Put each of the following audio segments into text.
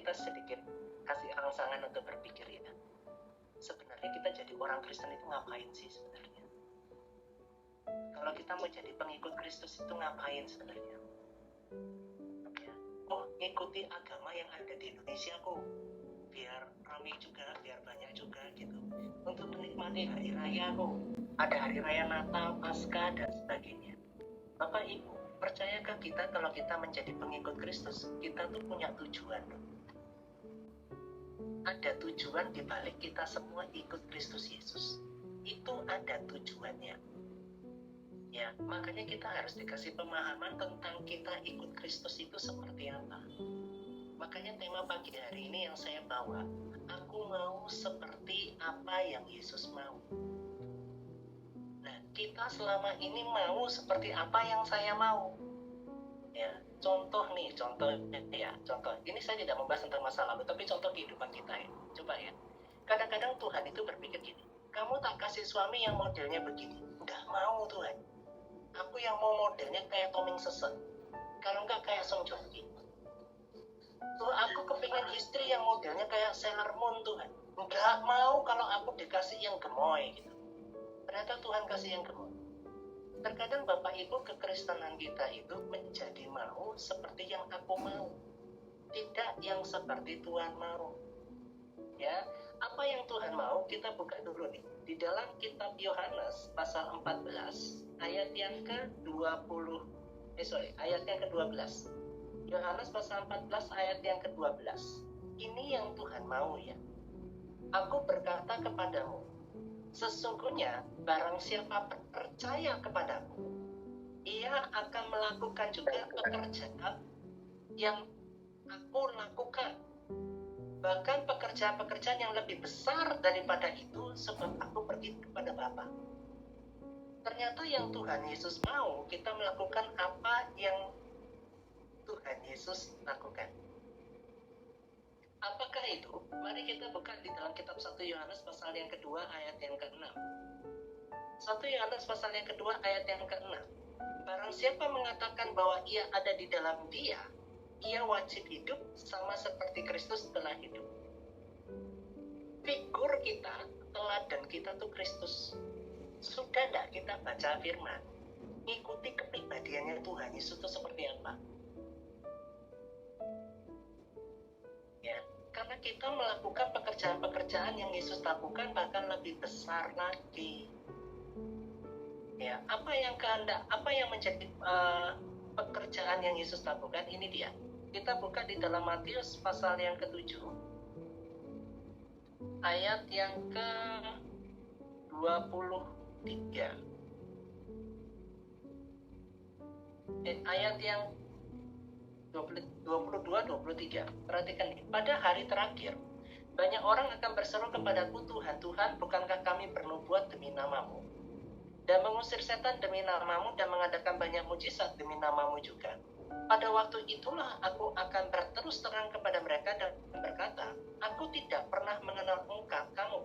kita sedikit kasih rangsangan untuk berpikir ya. Sebenarnya kita jadi orang Kristen itu ngapain sih sebenarnya? Kalau kita mau jadi pengikut Kristus itu ngapain sebenarnya? Ya. Oh, ngikuti agama yang ada di Indonesia kok, biar ramai juga, biar banyak juga gitu. Untuk menikmati hari raya kok, ada hari raya Natal, Paskah dan sebagainya. Bapak Ibu, percayakah kita kalau kita menjadi pengikut Kristus, kita tuh punya tujuan? Ada tujuan di balik kita semua ikut Kristus Yesus. Itu ada tujuannya. Ya, makanya kita harus dikasih pemahaman tentang kita ikut Kristus itu seperti apa. Makanya tema pagi hari ini yang saya bawa, aku mau seperti apa yang Yesus mau. Nah, kita selama ini mau seperti apa yang saya mau. Ya, contoh. Ini saya tidak membahas tentang masa lalu, tapi contoh kehidupan kita ya. Coba ya. Kadang-kadang Tuhan itu berpikir gini, kamu tak kasih suami yang modelnya begini. Enggak mau Tuhan. Aku yang mau modelnya kayak Toming Sesek. Kalau enggak kayak Song Joong Ki. Tuh aku kepingin istri yang modelnya kayak Sailor Moon Tuhan. Enggak mau kalau aku dikasih yang gemoy gitu. Ternyata Tuhan kasih yang gemoy. Terkadang Bapak Ibu kekristenan kita itu menjadi mau seperti yang aku mau. Tidak yang seperti Tuhan mau. Ya, apa yang Tuhan mau kita buka dulu nih. Di dalam kitab Yohanes pasal 14 ayat yang ayat yang ke-12. Yohanes pasal 14 ayat yang ke-12. Ini yang Tuhan mau ya. Aku berkata kepadamu, sesungguhnya barang siapa percaya kepadaku, ia akan melakukan juga pekerjaan yang aku lakukan. Bahkan pekerjaan-pekerjaan yang lebih besar daripada itu, sebab aku pergi kepada Bapa. Ternyata yang Tuhan Yesus mau, kita melakukan apa yang Tuhan Yesus lakukan. Apakah itu? Mari kita buka di dalam kitab 1 Yohanes pasal yang kedua ayat yang ke-6. 1 Yohanes pasal yang kedua ayat yang ke-6. Barang siapa mengatakan bahwa ia ada di dalam Dia, ia wajib hidup sama seperti Kristus telah hidup. Figur kita, teladan kita tuh Kristus. Sudah tidak kita baca firman, ikuti kepribadiannya Tuhan Yesus itu seperti apa? Ya, karena kita melakukan pekerjaan-pekerjaan yang Yesus lakukan bahkan lebih besar lagi. Ya, apa yang menjadi pekerjaan yang Yesus lakukan? Ini dia. Kita buka di dalam Matius pasal yang ke-7 ayat yang ke-23. Ayat yang 22-23. Perhatikan nih. Pada hari terakhir, banyak orang akan berseru kepadaku, Tuhan, Tuhan, bukankah kami bernubuat demi namamu? Dan mengusir setan demi namamu dan mengadakan banyak mujizat demi namamu juga. Pada waktu itulah aku akan berterus terang kepada mereka dan berkata, aku tidak pernah mengenal kamu.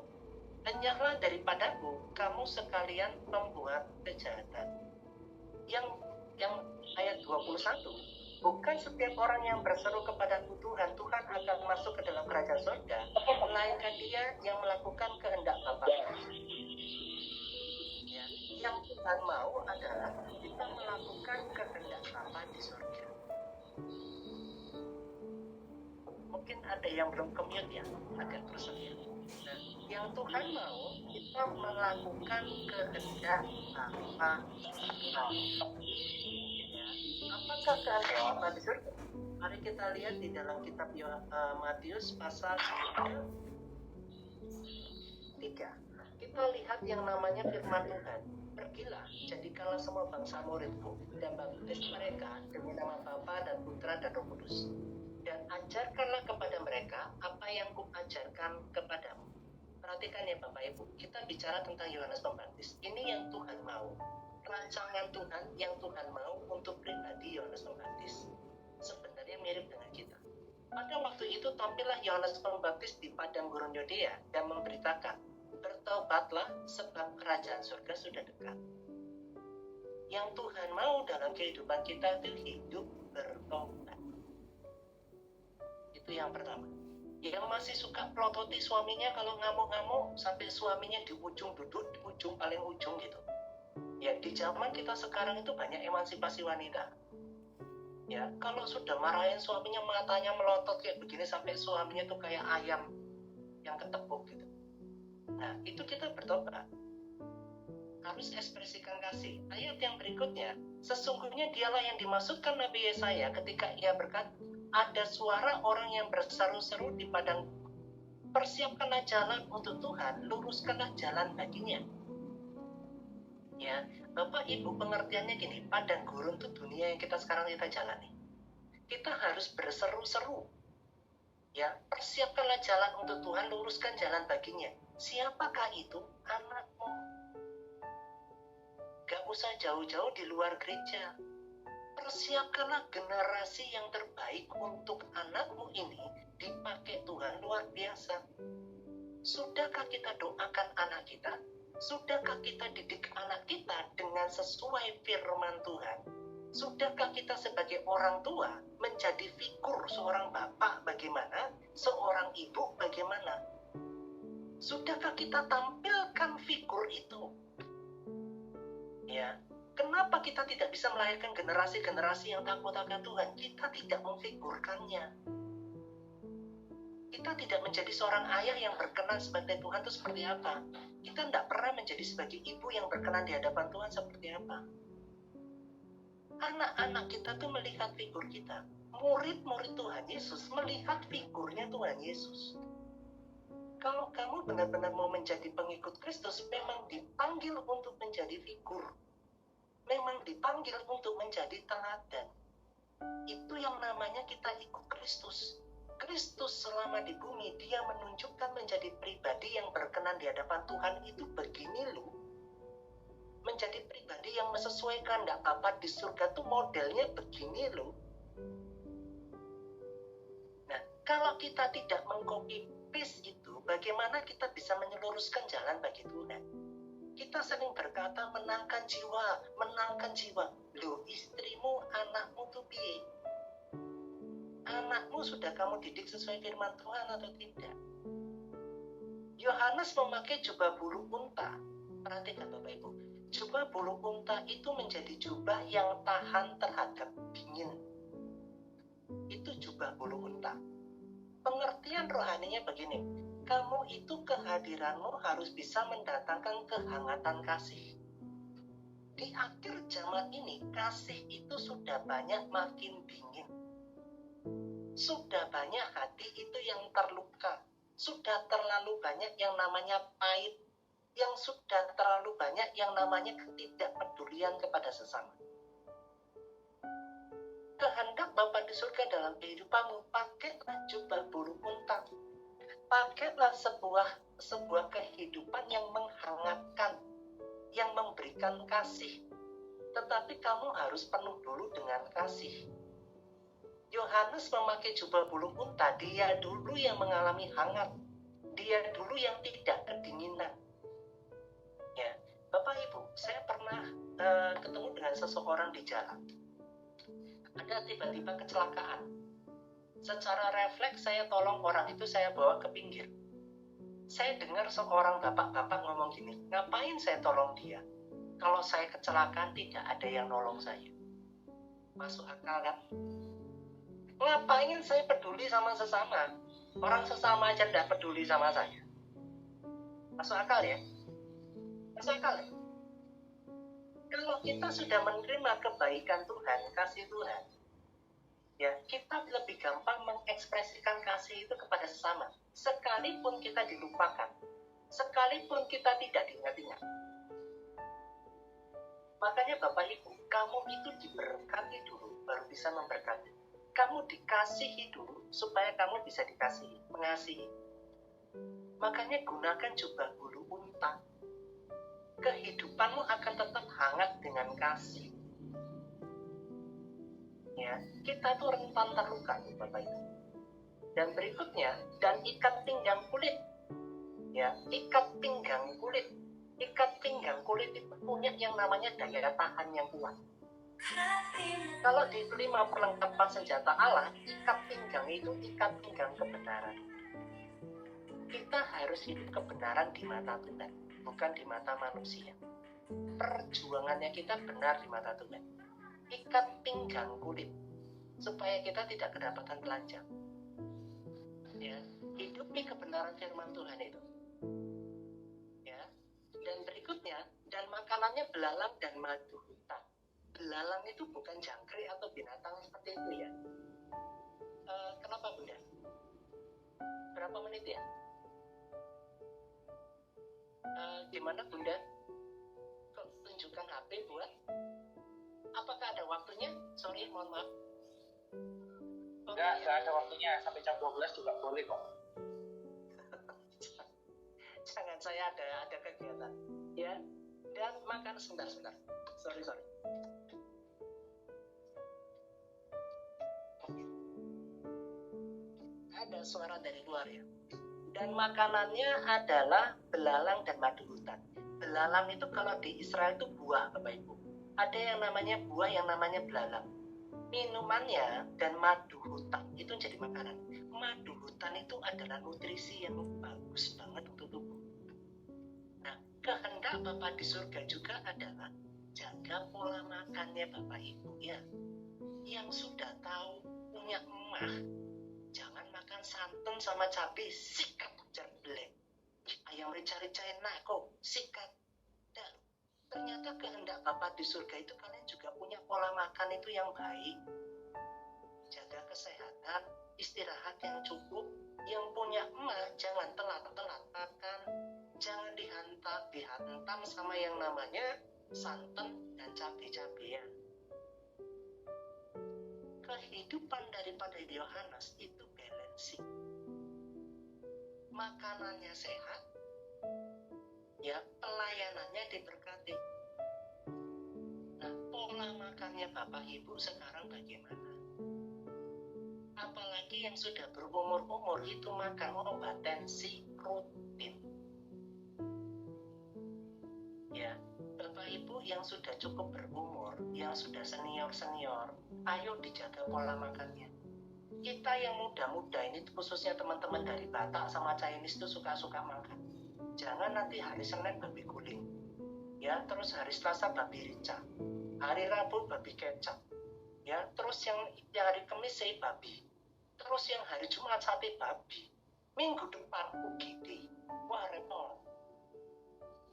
Enyahlah daripadaku, kamu sekalian pembuat kejahatan. Yang ayat 21, bukan setiap orang yang berseru kepadaku Tuhan, Tuhan akan masuk ke dalam kerajaan surga, melainkan dia yang melakukan kehendak Bapa. Ya, yang Tuhan mau adalah kita melakukan kehendak Bapa di surga. Mungkin ada yang belum commute ya, agak terus ya. Nah, yang Tuhan mau kita melakukan kehendak Bapa. Apakah kehendak Bapa di surga? Mari kita lihat di dalam kitab Matius pasal 3. Kita lihat yang namanya firman Tuhan. Pergilah, jadikanlah semua bangsa muridku dan baptis mereka demi nama Bapa dan Putra dan Roh Kudus. Dan ajarkanlah kepada mereka apa yang kuajarkan kepadamu. Perhatikan ya Bapak Ibu, kita bicara tentang Yohanes Pembaptis. Ini yang Tuhan mau. Rancangan Tuhan yang Tuhan mau untuk pribadi Yohanes Pembaptis. Sebenarnya mirip dengan kita. Pada waktu itu tampillah Yohanes Pembaptis di padang gurun Yudea dan memberitakan, bertobatlah sebab kerajaan surga sudah dekat. Yang Tuhan mau dalam kehidupan kita itu hidup bertobat. Itu Itu yang pertama. Yang masih suka pelototi suaminya kalau ngamuk-ngamuk sampai suaminya di ujung duduk, di ujung paling ujung gitu. Ya, di zaman kita sekarang itu banyak emansipasi wanita. Ya, kalau sudah marahin suaminya, matanya melotot kayak begini sampai suaminya tuh kayak ayam yang ketepuk gitu. Nah, itu kita bertobat. Harus ekspresikan kasih. Ayat yang berikutnya, sesungguhnya dialah yang dimaksudkan Nabi Yesaya ketika ia berkata, ada suara orang yang berseru-seru di padang, persiapkanlah jalan untuk Tuhan, luruskanlah jalan baginya. Ya, Bapak Ibu, pengertiannya gini, padang gurun itu dunia yang kita sekarang jalani. Kita harus berseru-seru. Ya, persiapkanlah jalan untuk Tuhan, luruskan jalan baginya. Siapakah itu? Anakmu. Gak usah jauh-jauh di luar gereja. Persiapkanlah generasi yang terbaik untuk anakmu ini dipakai Tuhan luar biasa. Sudahkah kita doakan anak kita? Sudahkah kita didik anak kita dengan sesuai firman Tuhan? Sudahkah kita sebagai orang tua menjadi figur seorang bapak bagaimana? Seorang ibu bagaimana? Sudahkah kita tampilkan figur itu? Ya, kenapa kita tidak bisa melahirkan generasi-generasi yang takut akan Tuhan? Kita tidak memfigurkannya. Kita tidak menjadi seorang ayah yang berkenan sebagai Tuhan itu seperti apa? Kita tidak pernah menjadi sebagai ibu yang berkenan di hadapan Tuhan seperti apa? Anak-anak kita tuh melihat figur kita. Murid-murid Tuhan Yesus melihat figurnya Tuhan Yesus. Kalau kamu benar-benar mau menjadi pengikut Kristus, memang dipanggil untuk menjadi figur. Memang dipanggil untuk menjadi teladan. Itu yang namanya kita ikut Kristus. Kristus selama di bumi, dia menunjukkan menjadi pribadi yang berkenan di hadapan Tuhan itu begini loh. Menjadi pribadi yang menyesuaikan, enggak apa di surga tuh modelnya begini loh. Nah, kalau kita tidak mengcopy paste itu, bagaimana kita bisa menyeluruhkan jalan bagi Tuhan? Kita sering berkata menangkan jiwa. Loh, istrimu, anakmu tuh piye? Anakmu sudah kamu didik sesuai firman Tuhan atau tidak? Yohanes memakai jubah bulu unta. Perhatikan Bapak Ibu, jubah bulu unta itu menjadi jubah yang tahan terhadap dingin. Itu jubah bulu unta. Pengertian rohaninya begini, kamu itu kehadiranmu harus bisa mendatangkan kehangatan kasih. Di akhir zaman ini, kasih itu sudah banyak makin dingin. Sudah banyak hati itu yang terluka. Sudah terlalu banyak yang namanya pahit. Yang sudah terlalu banyak yang namanya ketidakpedulian kepada sesama. Kehendak Bapa di surga dalam kehidupanmu, pakailah jubah bulu unta. Pakailah sebuah kehidupan yang menghangatkan, yang memberikan kasih. Tetapi kamu harus penuh dulu dengan kasih. Yohanes memakai jubah bulu unta, dia dulu yang mengalami hangat. Dia dulu yang tidak kedinginan. Ya, Bapak Ibu, saya pernah ketemu dengan seseorang di jalan. Ada tiba-tiba kecelakaan. Secara refleks saya tolong orang itu, saya bawa ke pinggir. Saya dengar seorang bapak-bapak ngomong gini, ngapain saya tolong dia? Kalau saya kecelakaan tidak ada yang nolong saya. Masuk akal kan? Ngapain saya peduli sama sesama? Orang sesama aja tidak peduli sama saya. Masuk akal ya? Masuk akal ya? Kalau kita sudah menerima kebaikan Tuhan, kasih Tuhan, ya kita lebih gampang mengekspresikan kasih itu kepada sesama. Sekalipun kita dilupakan, sekalipun kita tidak diingat-ingat. Makanya Bapak Ibu, kamu itu diberkati dulu, baru bisa memberkati. Kamu dikasihi dulu, supaya kamu bisa dikasihi, mengasihi. Makanya gunakan jubah bulu unta. Kehidupanmu akan tetap hangat dengan kasih. Ya, kita tuh rentan terluka, Bapak Ibu. Dan berikutnya, dan ikat pinggang kulit. Ya, ikat pinggang kulit. Ikat pinggang kulit itu punya yang namanya daya tahan yang kuat. Kalau di 5 perlengkapan senjata Allah, ikat pinggang itu ikat pinggang kebenaran. Kita harus hidup kebenaran di mata Tuhan, bukan di mata manusia. Perjuangannya kita benar di mata Tuhan. Ikat pinggang kulit supaya kita tidak kedapatan telanjang. Ya, hidupi kebenaran firman Tuhan itu. Ya. Dan berikutnya, dan makanannya belalang dan madu hutan. Belalang itu bukan jangkrik atau binatang seperti itu ya. Kenapa Bunda? Berapa menit ya? Gimana Bunda? Kok tunjukkan HP buat? Apakah ada waktunya? Sorry, mohon maaf. Enggak ada waktunya, sampai jam 12 juga boleh kok. Jangan, saya ada kegiatan. Ya. Dan makan sebentar. Sorry. Ada suara dari luar ya. Dan makanannya adalah belalang dan madu hutan. Belalang itu kalau di Israel itu buah, Bapak Ibu. Ada yang namanya buah, yang namanya belalang. Minumannya dan madu hutan itu jadi makanan. Madu hutan itu adalah nutrisi yang bagus banget untuk tubuh. Nah, kehendak Bapak di surga juga adalah jaga pola makannya Bapak Ibu ya. Yang sudah tahu punya emah, jangan makan santan sama cabai, sikat jelek. Ayam rica-rica enak kok, sikat. Dan ternyata kehendak Bapak di surga itu kalian juga punya pola makan itu yang baik. Jaga kesehatan, istirahat yang cukup. Yang punya emah jangan telat-telat makan, jangan dihantam sama yang namanya santan dan cabai-cabean. Kehidupan daripada Yohanes itu balancing. Makanannya sehat, ya, pelayanannya diberkati. Nah, pola makannya Bapak Ibu sekarang bagaimana? Apalagi yang sudah berumur-umur itu makan obat tensi rutin. Ya, Bapak Ibu yang sudah cukup berumur, yang sudah senior, ayo dijaga pola makannya. Kita yang muda-muda ini, khususnya teman-teman dari Batak sama Chinese itu suka-suka makan. Jangan nanti hari Senin babi guling, ya, terus hari Selasa babi rica, hari Rabu babi kecap, ya, terus yang hari Kamis saya babi, terus yang hari Jumat sate babi, minggu depan UGD, wah repot.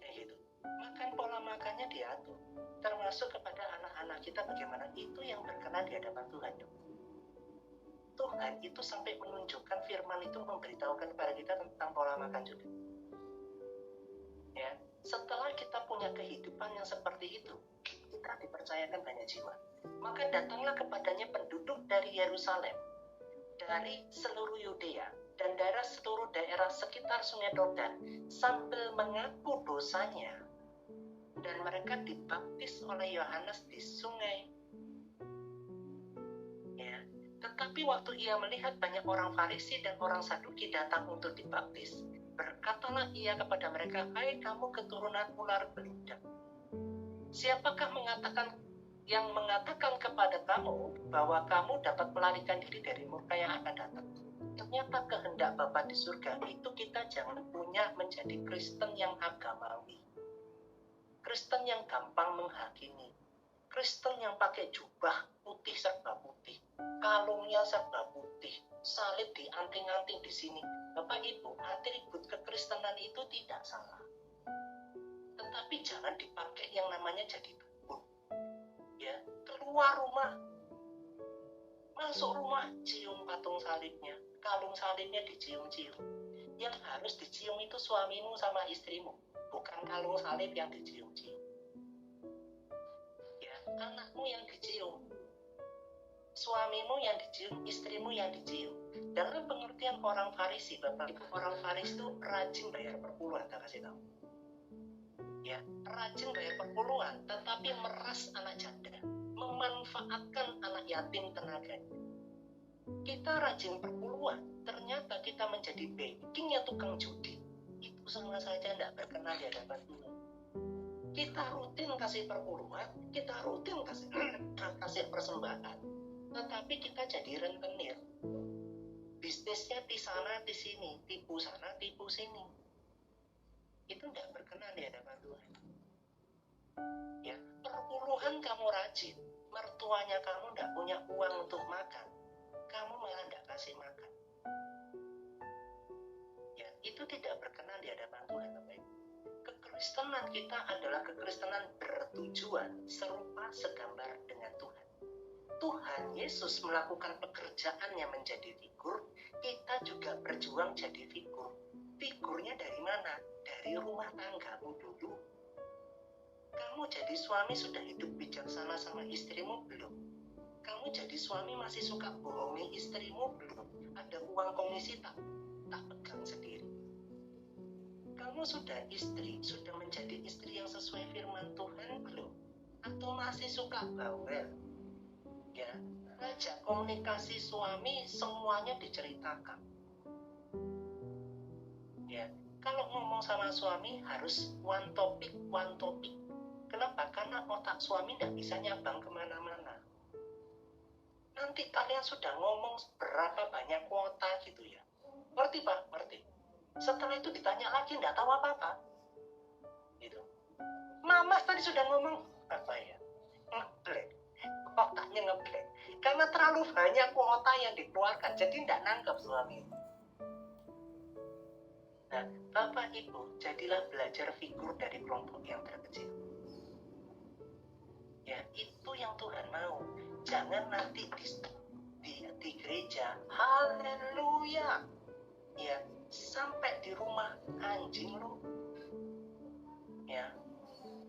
Ya gitu. Makan pola makannya diatur, termasuk kepada anak-anak kita bagaimana itu yang berkenan di hadapan Tuhan. Tuhan itu sampai menunjukkan firman itu memberitahukan kepada kita tentang pola makan juga. Ya, setelah kita punya kehidupan yang seperti itu, kita dipercayakan banyak jiwa. Maka datanglah kepadanya penduduk dari Yerusalem, dari seluruh Yudea, dan daerah seluruh daerah sekitar Sungai Yordan, sambil mengaku dosanya, dan mereka dibaptis oleh Yohanes di sungai. Ya, tetapi waktu ia melihat banyak orang Farisi dan orang Saduki datang untuk dibaptis, berkatalah ia kepada mereka, hai kamu keturunan ular beludak, siapakah yang mengatakan kepada kamu bahwa kamu dapat melarikan diri dari murka yang akan datang? Ternyata kehendak Bapa di surga itu kita jangan punya menjadi Kristen yang agamawi, Kristen yang gampang menghakimi, Kristen yang pakai jubah putih serba putih, kalungnya serba putih, salib dianting-anting di sini. Bapak Ibu, atribut kekristenan itu tidak salah, tetapi jangan dipakai yang namanya jadi dukun. Ya, keluar rumah, masuk rumah, cium patung salibnya, kalung salibnya dicium-cium. Yang harus dicium itu suamimu sama istrimu, bukan kalung salib yang dicium-cium. Ya, anakmu yang dicium, suamimu yang dicium, istrimu yang dicium. Dalam pengertian orang Farisi, Bapak Ibu, orang Farisi itu rajin bayar perpuluhan, tak kasih tahu. Ya, rajin bayar perpuluhan, tetapi meras anak janda, memanfaatkan anak yatim tenaganya. Kita rajin perpuluhan, ternyata kita menjadi backingnya tukang judi. Itu sama saja tidak berkenan di hadapan Tuhan. Kita rutin kasih perpuluhan, kita rutin kasih persembahan, tetapi kita jadi rentenir. Bisnisnya di sana di sini, tipu sana tipu sini. Itu tidak berkenan di hadapan Tuhan. Ya, perpuluhan kamu rajin, mertuanya kamu tidak punya uang untuk makan, kamu malah tidak kasih makan. Ya, itu tidak berkenan di hadapan Tuhan, Bapak Ibu. Kekristenan kita adalah kekristenan bertujuan serupa segambar dengan Tuhan. Tuhan Yesus melakukan pekerjaannya menjadi figur, kita juga berjuang jadi figur. Figurnya dari mana? Dari rumah tanggamu dulu. Kamu jadi suami sudah hidup bijaksana sama istrimu belum? Kamu jadi suami masih suka bohongi istrimu belum? Ada uang komisi tak pegang sendiri. Kamu sudah istri, sudah menjadi istri yang sesuai firman Tuhan belum? Atau masih suka bawel? Ya, ajak komunikasi suami semuanya diceritakan. Ya, kalau ngomong sama suami harus one topic. Kenapa? Karena otak suami tidak bisa nyabang kemana-mana. Nanti kalian sudah ngomong berapa banyak kuota gitu ya. Ngerti Pak? Ngerti. Setelah itu ditanya lagi, tidak tahu apa-apa. Gitu. Mama tadi sudah ngomong apa ya? Ngeblek. Otaknya ngeblek. Karena terlalu banyak kuota yang dikeluarkan, jadi tidak nangkep suami. Nah, Bapak Ibu, jadilah belajar figur dari kelompok yang terkecil. Ya, itu yang Tuhan mau. Jangan nanti di gereja, haleluya. Ya, sampai di rumah anjing lu. Ya,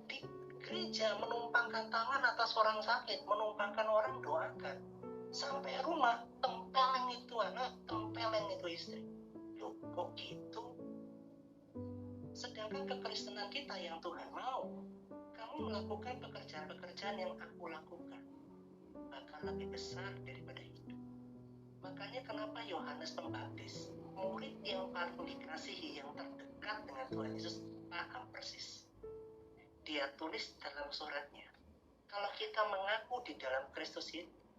di gereja menumpangkan tangan atas orang sakit, menumpangkan orang doakan. Sampai rumah tempeleng itu anak, tempeleng itu istri. Loh, kok gitu? Sedangkan kekristenan kita yang Tuhan mau, kamu melakukan pekerjaan-pekerjaan yang aku lakukan, bahkan lebih besar daripada itu. Makanya kenapa Yohanes Pembaptis, murid yang paling dikasihi, yang terdekat dengan Tuhan Yesus, paham persis. Dia tulis dalam suratnya, kalau kita mengaku di dalam Kristus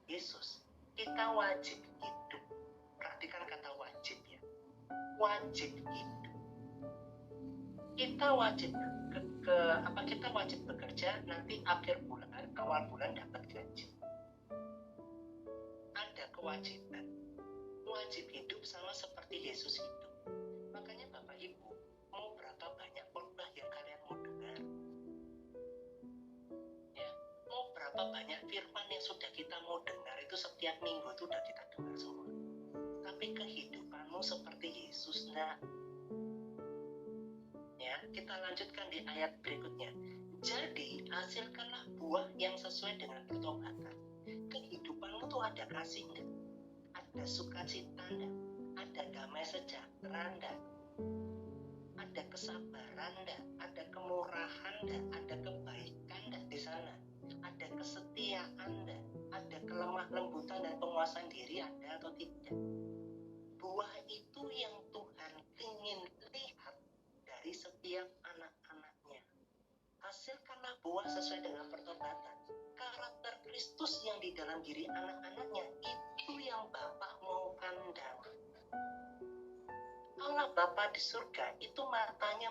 Yesus, kita wajib hidup. Perhatikan kata wajib ya. Wajib hidup. Kita wajib kita wajib bekerja, nanti akhir bulan, awal bulan dapat gaji. Ada kewajiban. Wajib hidup sama seperti Yesus hidup. Makanya Bapak Ibu, mau berapa banyak khotbah yang kalian mau dengar? Ya, mau berapa banyak firman yang sudah kita mau dengar, itu setiap minggu itu sudah kita dengar semua. Tapi kehidupanmu seperti Yesus enggak? Ya, kita lanjutkan di ayat berikutnya. Jadi, hasilkanlah buah yang sesuai dengan pertobatan. Kehidupanmu tuh ada kasih enggak? Ada sukacita enggak? Ada damai sejahtera enggak? Ada kesabaran enggak? Ada kemurahan enggak? Ada kebaikan enggak di sana? Ada kesetiaan enggak? Ada kelemah lembutan dan penguasaan diri ada atau tidak? Buah itu yang Tuhan ingin lihat dari setiap anak-anaknya. Hasilkanlah buah sesuai dengan pertobatan. Karakter Kristus yang di dalam diri anak-anaknya, itu yang Bapa mau pandang. Allah Bapa di surga itu matanya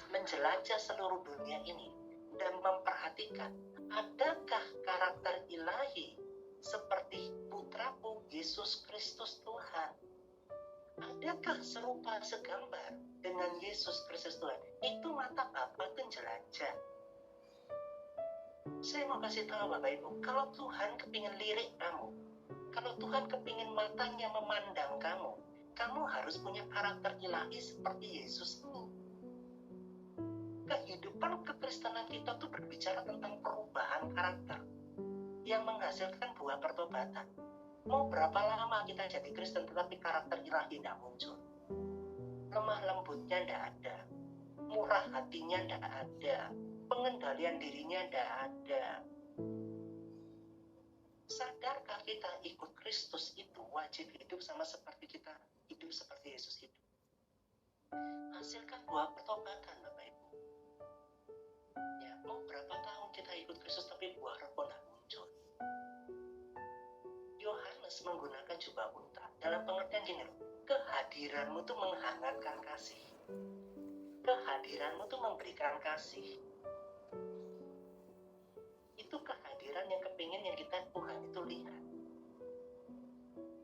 menjelajah seluruh dunia ini dan memperhatikan, adakah karakter ilahi seperti putraku Yesus Kristus Tuhan? Adakah serupa segambar dengan Yesus Kristus Tuhan? Itu mata Bapa itu jelajah. Saya mau kasih tahu Bapak Ibu, kalau Tuhan kepingin lirik kamu, kalau Tuhan kepingin matanya memandang kamu, kamu harus punya karakter ilahi seperti Yesus ini. Kehidupan kekristenan kita tuh berbicara tentang perubahan karakter yang menghasilkan buah pertobatan. Mau berapa lama kita jadi Kristen tetapi karakter ilahi tidak muncul? Lemah lembutnya tidak ada, murah hatinya tidak ada, pengendalian dirinya tidak ada. Sadarkah kita ikut Kristus itu wajib hidup sama seperti kita hidup seperti Yesus hidup? Hasilkan buah pertobatan Bapak Ibu. Ya, mau berapa tahun kita ikut Kristus tapi buah roh tidak muncul. Yohanes menggunakan jubah unta dalam pengertian gini loh, kehadiranmu tuh menghangatkan kasih, kehadiranmu tuh memberikan kasih. Itu kehadiran yang kepingin yang kita Tuhan itu lihat.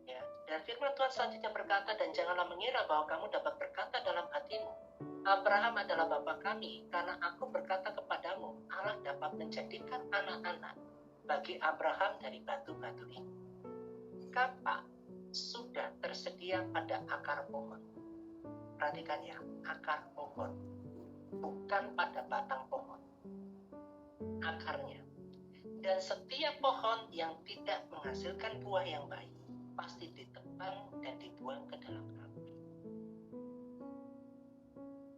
Ya, dan firman Tuhan selanjutnya berkata, dan janganlah mengira bahwa kamu dapat berkata dalam hatimu, Abraham adalah bapa kami, karena aku berkata kepadamu, Allah dapat menjadikan anak-anak bagi Abraham dari batu-batu ini. Kapak sudah tersedia pada akar pohon. Perhatikan ya, akar pohon, bukan pada batang pohon, akarnya. Dan setiap pohon yang tidak menghasilkan buah yang baik pasti ditebang dan dibuang ke dalam api.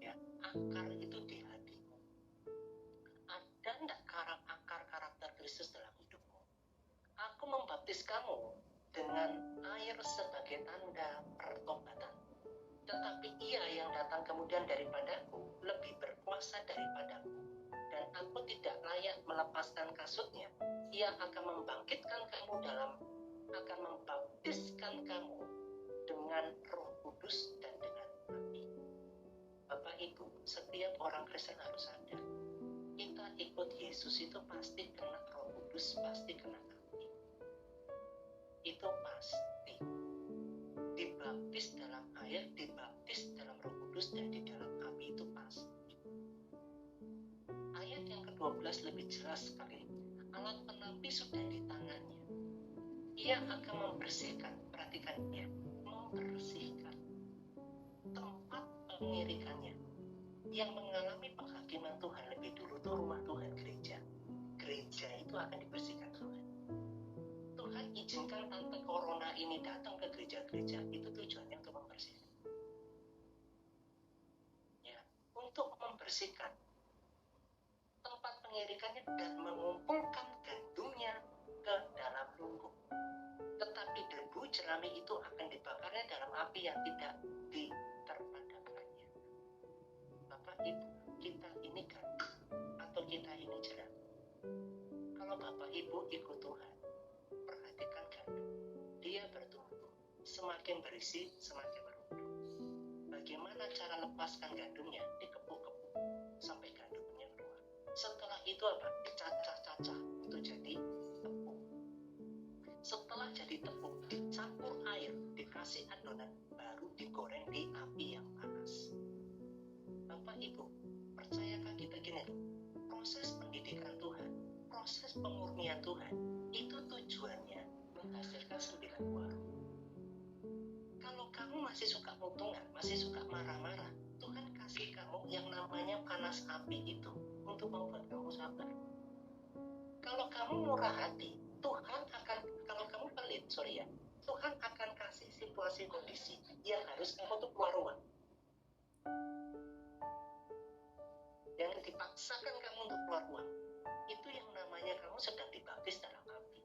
Ya, akar itu di hatimu. Ada enggak akar karakter Kristus dalam hidupmu? Aku membaptis kamu dengan air sebagai tanda pertobatan. Tetapi Ia yang datang kemudian daripadaku lebih berkuasa daripadaku, dan aku tidak layak melepaskan kasutnya. Ia akan membangkitkan kamu akan membaptiskan kamu dengan Roh Kudus dan dengan api. Bapak Ibu, setiap orang Kristen harus sadar, kita ikut Yesus itu pasti kena Roh Kudus, pasti kena api. Itu pasti. Dibaptis dalam air, dibaptis dalam Roh Kudus, dan di dalam api itu pasti. Ayat yang ke-12 lebih jelas sekali. Alat penapi sudah di tangannya. Ia akan membersihkan, perhatikannya, membersihkan tempat pengirikannya. Yang mengalami penghakiman Tuhan lebih dulu itu rumah Tuhan, gereja. Gereja itu akan dibersihkan Tuhan. Tuhan izinkan tante corona ini datang ke gereja-gereja, itu tujuannya untuk membersihkan. Ya, untuk membersihkan tempat pengirikannya dan mengumpulkan gandumnya ke dalam lumbung. Tetapi debu jerami itu akan dibakarnya dalam api yang tidak diterpadamkannya. Bapak Ibu, kita ini gandum atau kita ini jerami. Kalau Bapak Ibu ikut Tuhan, perhatikan gandum. Dia bertumbuh, semakin berisi, semakin merunduk. Bagaimana cara lepaskan gandumnya? Dikepuk-kepuk sampai gandumnya keluar. Setelah itu apa? Dicacah-cacah, itu jadi tepung. Setelah jadi tepung, dicampur air, dikasih adonan, baru digoreng di api yang panas. Bapak Ibu, percayakah kita gini loh, proses pendidikan Tuhan, proses pemurnian Tuhan, itu tujuannya menghasilkan 9 buah. Kalau kamu masih suka mutungan, masih suka marah-marah, Tuhan kasih kamu yang namanya panas api itu untuk membuat kamu sabar. Kalau kamu murah hati, Tuhan akan, kalau kamu pelit, Tuhan akan kasih situasi kondisi yang harus kamu tuh keluar rumah. Jangan dipaksakan kamu untuk keluar rumah. Itu yang namanya kamu sedang dibaptis dalam api.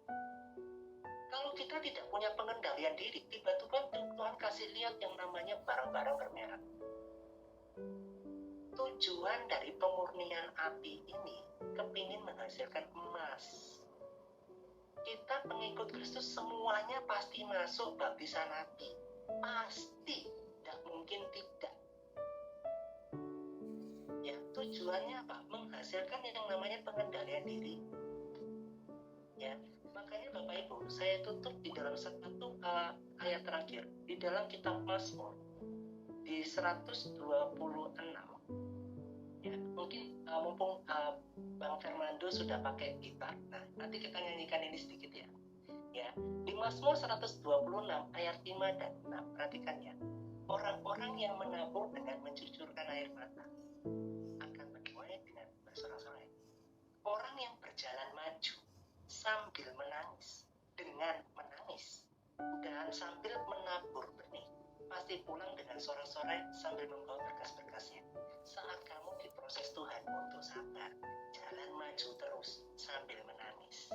Kalau kita tidak punya pengendalian diri, tiba-tiba Tuhan kasih lihat yang namanya barang-barang bermerek. Tujuan dari pemurnian api ini kepingin menghasilkan emas. Kita pengikut Kristus semuanya pasti masuk baptisan api. Pasti, tidak mungkin tidak. Ya, tujuannya apa? Menghasilkan yang namanya pengendalian diri. Ya, makanya Bapak Ibu, saya tutup di dalam satu ayat terakhir di dalam kitab Mazmur di 126. Ya, mungkin mumpung Bang Fernando sudah pakai gitar, nah nanti kita nyanyikan ini sedikit ya. Ya, di Mazmur 126 ayat 5 dan 6, perhatikan ya. Orang-orang yang menabur dengan mencucurkan air mata akan menuai dengan bersorak-sorai. Orang yang berjalan maju sambil menangis dengan menangis dan sambil menabur benih pasti pulang dengan sorak-sorai sambil membawa berkas-berkasnya. Saat kamu diproses Tuhan untuk sabar, jalan maju terus sambil menangis.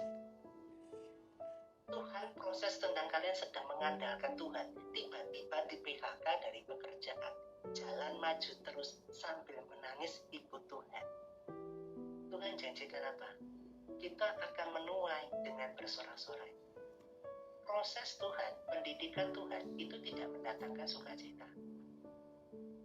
Tuhan proses tentang kalian sedang mengandalkan Tuhan, tiba-tiba di PHK dari pekerjaan, jalan maju terus sambil menangis ikut Tuhan. Tuhan janjikan apa? Kita akan menuai dengan bersorak-sorai. Proses Tuhan, pendidikan Tuhan itu tidak mendatangkan sukacita.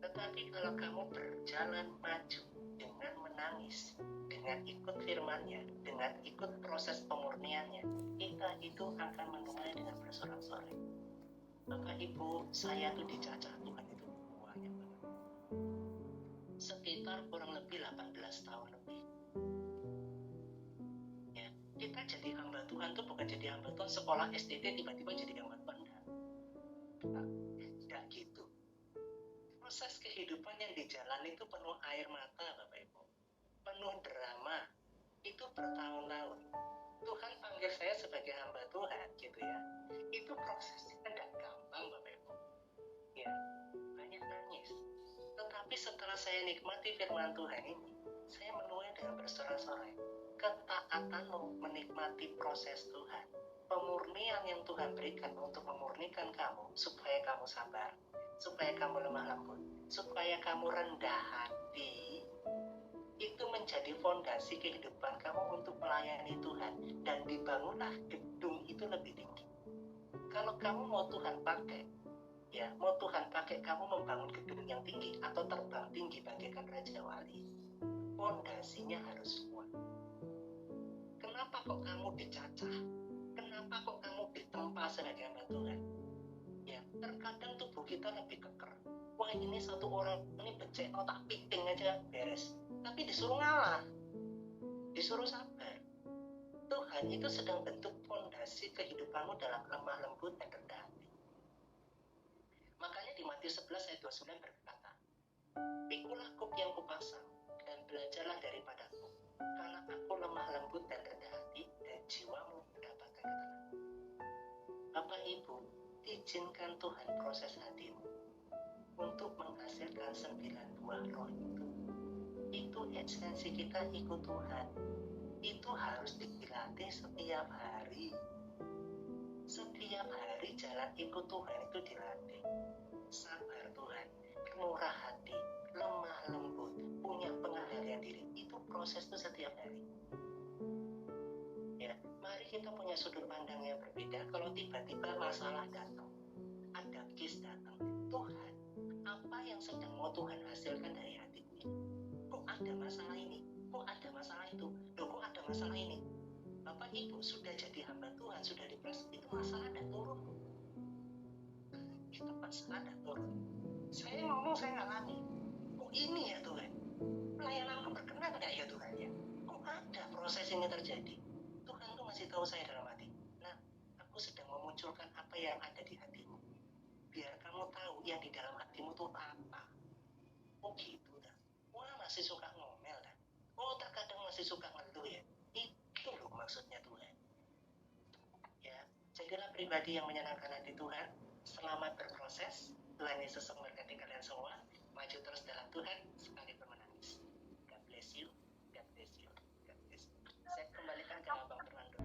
Tetapi kalau kamu berjalan maju dengan menangis, dengan ikut firman-Nya, dengan ikut proses pemurniannya, kita itu akan menuai dengan bersorak-sorai. Bapak Ibu, saya tuh dicacah Tuhan itu banyak banget. Sekitar kurang lebih 18 tahun lebih. Ya, kita jadi hamba Tuhan tuh bukan jadi hamba Tuhan sekolah SDT tiba-tiba jadi hamba Tuhan. Tidak gitu. Proses kehidupan yang dijalani itu penuh air mata, Bapak Ibu. Penuh drama. Itu bertahun-tahun. Tuhan panggil saya sebagai hamba Tuhan, gitu ya. Itu prosesnya tidak gampang, Bapak Ibu. Ya, banyak nangis. Tetapi setelah saya nikmati firman Tuhan ini, saya menuai dengan bersorak-sorai. Ketaatan menikmati proses Tuhan. Pemurnian yang Tuhan berikan untuk memurnikan kamu, supaya kamu sabar, supaya kamu lemah lembut, supaya kamu rendah hati, itu menjadi fondasi kehidupan kamu untuk melayani Tuhan, dan dibangunlah gedung itu lebih tinggi. Kalau kamu mau Tuhan pakai, ya mau Tuhan pakai kamu membangun gedung yang tinggi atau terbang tinggi bagaikan Raja Wali, fondasinya harus kuat. Kenapa kok kamu dicacah? Kenapa kok kamu ditempa sebagai hamba Tuhan? Ya, terkadang tubuh kita lebih keker. Wah, ini satu orang ini becek, tak piting aja beres. Tapi disuruh ngalah, disuruh sabar. Tuhan itu sedang bentuk fondasi kehidupanmu dalam lemah lembut dan rendah hati. Makanya di Matius 11 ayat 29 berkata, "Pikulah kuk yang kupasang dan belajarlah daripadaku, karena aku lemah lembut dan rendah hati, dan jiwamu mendapatkan ketenangan." Bapak Ibu, izinkan Tuhan proses hatimu untuk menghasilkan 9 buah roh itu. Itu esensi kita ikut Tuhan. Itu harus dilatih setiap hari. Setiap hari jalan ikut Tuhan itu dilatih. Sabar Tuhan, murah hati, lemah lembut, punya pengendalian diri. Itu proses itu setiap hari. Ya, mari kita punya sudut pandang yang berbeda. Kalau tiba-tiba masalah datang, ada case datang, Tuhan, apa yang sedang mau Tuhan hasilkan dari hatiku ini? Kok ada masalah ini? Kok ada masalah itu? Loh, kok ada masalah ini? Bapak Ibu sudah jadi hamba Tuhan, sudah dipres, itu masalah tidak turun. Itu masalah tidak turun. Saya ngomong, saya ngalami. Kok ini ya Tuhan? Pelayananku berkenan nggak ya Tuhan ya? Kok ada proses ini terjadi? Tuhan tuh masih tahu saya dalam hati. Nah, aku sedang memunculkan apa yang ada di hatimu. Biar kamu tahu yang di dalam hatimu tuh apa. Oh gitu dah. Wah, masih suka ngomel dah. Oh, terkadang masih suka ngeluh ya. Itu loh maksudnya Tuhan. Ya, jadilah pribadi yang menyenangkan hati Tuhan. Selamat berproses. Tuhan Yesus memberkati kalian semua. Maju terus dalam Tuhan sekalipun menangis. God bless you. God bless you. God bless you. Saya kembalikan ke Abang Fernando.